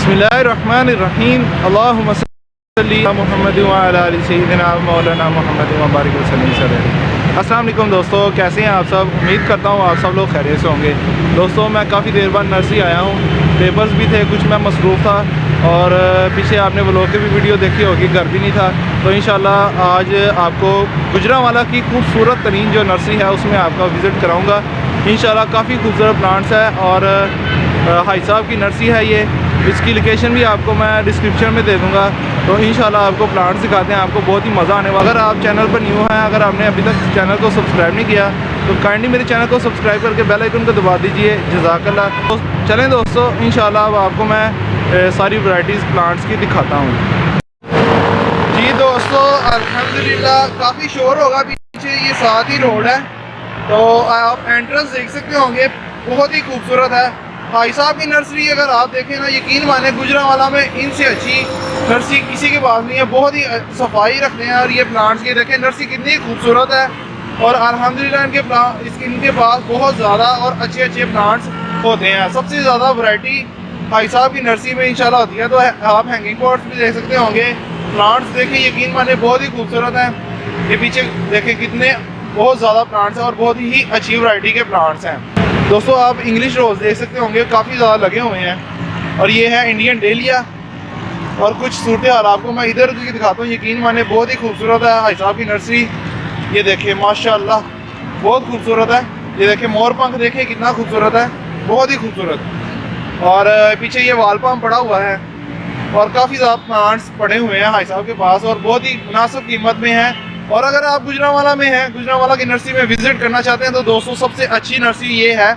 बिस्मिल्लाहिर्रहमानिर्रहीम अल्लाहुम्मा सल्ली अला मुहम्मद व अला आलि सय्यिदिना मौलाना मुहम्मद व बारिक वसल्लम। अस्सलाम वालेकुम दोस्तों, कैसे हैं आप सब? उम्मीद करता हूँ आप सब लोग खैरियत से होंगे। दोस्तों मैं काफ़ी देर बाद नर्सरी आया हूँ, पेपर्स भी थे, कुछ मैं मसरूफ़ था और पीछे आपने व्लॉग की भी वीडियो देखी होगी, घर भी नहीं था। तो इंशाल्लाह आज आपको गुजरांवाला की खूबसूरत तरीन जो नर्सरी है उसमें आपका विज़िट कराऊँगा। इंशाल्लाह काफ़ी खूबसूरत प्लांट्स है और हाई साहब की नर्सरी है ये। इसकी लोकेशन भी आपको मैं डिस्क्रिप्शन में दे दूँगा। तो इंशाल्लाह आपको प्लांट्स दिखाते हैं, आपको बहुत ही मज़ा आने वाला। अगर आप चैनल पर न्यू हैं, अगर आपने अभी तक चैनल को सब्सक्राइब नहीं किया तो काइंडली मेरे चैनल को सब्सक्राइब करके बेल आइकन को दबा दीजिए। जज़ाकल्लाह। तो चलें दोस्तों, इंशाल्लाह अब आपको मैं सारी वैराइटीज़ प्लांट्स की दिखाता हूँ। जी दोस्तों अल्हम्दुलिल्लाह, काफ़ी शोर होगा पीछे, ये साथ ही रोड है। तो आप एंट्रेंस देख सकते होंगे, बहुत ही खूबसूरत है। भाई साहब की नर्सरी अगर आप देखें ना, यकीन माने गुजरांवाला में इनसे अच्छी नर्सरी किसी के पास नहीं है। बहुत ही सफाई रखते हैं और ये प्लांट्स की देखें नर्सरी कितनी खूबसूरत है। और अल्हम्दुलिल्लाह इनके पास बहुत ज़्यादा और अच्छे प्लांट्स होते हैं। सबसे ज़्यादा वैरायटी भाई साहब की नर्सरी में इंशाल्लाह होती है। तो आप हैंगिंग पॉट्स भी देख सकते होंगे। प्लांट्स देखें, यकीन माने बहुत ही खूबसूरत हैं। ये पीछे देखें कितने बहुत ज़्यादा प्लांट्स हैं और बहुत ही अच्छी वैरायटी के प्लांट्स हैं। दोस्तों आप इंग्लिश रोज़ देख सकते होंगे, काफ़ी ज़्यादा लगे हुए हैं। और ये है इंडियन डेलिया। और कुछ सूरत हाल आपको मैं इधर की दिखाता हूँ, यकीन माने बहुत ही खूबसूरत है भाई साहब की नर्सरी। ये देखें माशाल्लाह बहुत खूबसूरत है। ये देखें मोर पंख देखें कितना खूबसूरत है, बहुत ही खूबसूरत। और पीछे ये वाल पाम पड़ा हुआ है और काफ़ी ज़्यादा प्लांट्स पड़े हुए हैं भाई साहब के पास और बहुत ही मुनासिब कीमत में हैं। और अगर आप गुजरांवाला में हैं, गुजरांवाला की नर्सरी में विज़िट करना चाहते हैं तो दोस्तों सबसे अच्छी नर्सरी ये है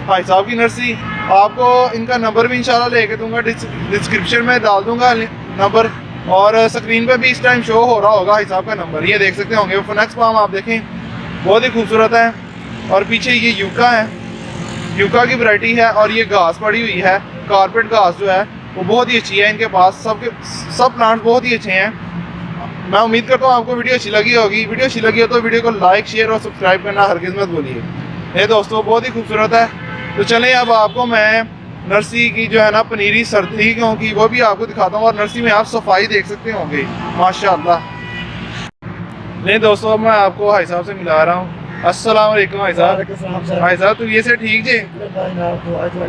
भाई साहब की नर्सरी। आपको इनका नंबर भी इंशाल्लाह लेके दूंगा, डिस्क्रिप्शन में डाल दूंगा नंबर। और स्क्रीन पे भी इस टाइम शो हो रहा होगा भाई साहब का नंबर, ये देख सकते होंगे। फिनेक्स पाम आप देखें बहुत ही खूबसूरत है। और पीछे ये यूका है, यूका की वैरायटी है। और ये घास पड़ी हुई है, कारपेट घास जो है वो बहुत ही अच्छी है इनके पास। सब प्लांट बहुत ही अच्छे हैं। मैं उम्मीद करता हूँ आपको वीडियो अच्छी लगी होगी। वीडियो अच्छी लगी हो तो वीडियो को लाइक शेयर और सब्सक्राइब करना हरगिज़ मत भूलिए। ये दोस्तों बहुत ही खूबसूरत है। तो चलें अब आपको मैं नर्सरी की जो है ना पनीरी सर्दियों की वो भी आपको दिखाता हूँ। और नर्सरी में आप सफाई देख सकते होंगे माशाल्लाह। नहीं दोस्तों मैं आपको भाई साहब से मिला रहा हूँ। अस्सलाम वालेकुम भाई साहब। भाई साहब तो ये से ठीक जी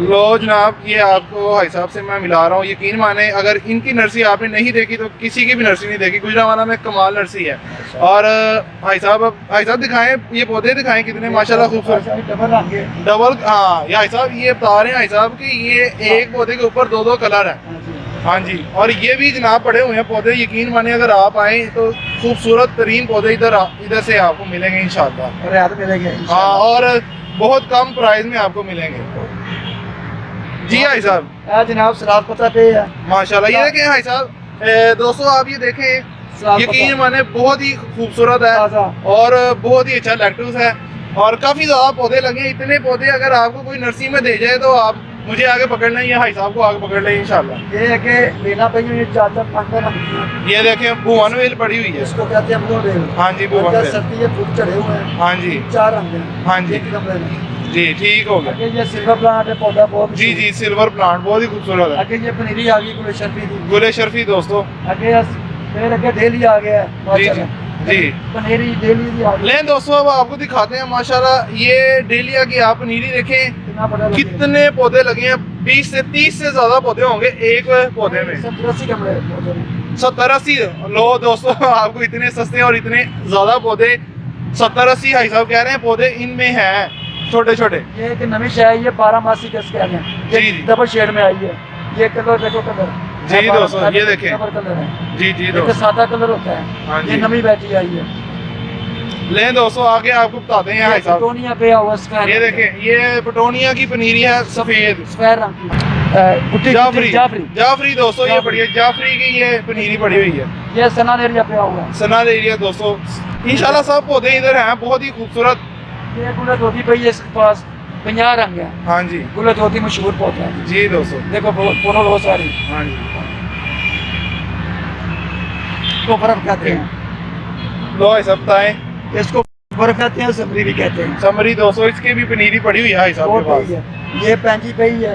लो जनाब, ये आपको भाई साहब से मैं मिला रहा हूँ। यकीन माने अगर इनकी नर्सरी आपने नहीं देखी तो किसी की भी नर्सरी नहीं देखी। गुजरांवाला में कमाल नर्सरी है। और भाई साहब दिखाएं, ये पौधे दिखाएं कितने माशाल्लाह खूबसूरत डबल। हाँ ये भाई साहब ये बता रहे हैं भाई साहब कि ये एक पौधे के ऊपर दो कलर है। हाँ जी, और ये भी जनाब पड़े हुए हैं पौधे। यकीन माने अगर आप आए तो खूबसूरत तरीन पौधे इधर से आपको मिलेंगे इंशाल्लाह। हाँ और बहुत कम प्राइस में आपको मिलेंगे। जी भाई साहब जनाब सलाद पता पे है माशाल्लाह। ये देखें भाई साहब दोस्तों आप ये देखें, यकीन माने बहुत ही खूबसूरत है और बहुत ही अच्छा लेक्टस है। और काफ़ी ज़्यादा पौधे लगे हैं। इतने पौधे अगर आपको कोई नर्सरी में दे जाए तो आप मुझे आगे पकड़ना है या भाई साहब को आगे पकड़ लें इंशाल्लाह। ये है कि लेना पड़ेगा 4-5 ये देखें भुवन वेल पड़ी हुई है, इसको कहते हैं भुवन वेल। हाँ जी भुवन वेल। सर्दी ये फूल चढ़े हुए हैं। हाँ जी 4 रंग हैं। हाँ जी एक कमरे में। जी ठीक हो गया। ये सिल्वर प्लांट है, पौधा बहुत। जी सिल्वर प्लांट बहुत ही खूबसूरत है। आगे ये पनीरी आ गई, गुले शर्फी दोस्तों। आगे डेली आ गया जी जी पनीरी डेली भी आ गई। लें दोस्तों अब आपको दिखाते हैं माशाल्लाह। ये डेलिया की आप पनीरी देखें कितने पौधे लगे हैं। 20 से 30 से ज्यादा पौधे होंगे एक पौधे में। 70-80 लो दोस्तों, आपको इतने सस्ते और इतने ज्यादा पौधे 70-80 भाई साहब कह रहे हैं पौधे इनमें हैं छोटे छोटे। ये एक नवी शय है, ये 12 मासी कस कह रहे हैं। जी डबल शेड में आई है। ये कलर देखो, कलर जी दोस्तों ये देखें। कलर है जी दोस्तों, सादा कलर होता है। हाँ ये नवी बैटरी आई है। लें दोस्तों आगे आपको बताते हैं भाई साहब। पटोनिया पे हुआ ये देखें, ये पटोनिया की पनीरी है सफेद रंग की। जाफरी दोस्तों ये पड़ी है, जाफरी की ये पनीरी पड़ी हुई है। ये सनाल एरिया पे हुआ है। सनाल एरिया दोस्तों। इंशाल्लाह सब पौधे इधर हैं बहुत ही खूबसूरत। ये गुलत होती पई है, इसके पास 50 रंग है। हाँ जी गुलत होती मशहूर पौधा है। जी दोस्तों देखो फोटो बहुत सारी। हाँ जी इसको बर्फ कहते हैं। लो भाई साहब बताएं। इसको बर्फ कहते हैं, समरी भी कहते हैं। समरी दोस्तों इसकी भी पनीरी पड़ी हुई है भाई साहब के पास। ये पैंजी पई है,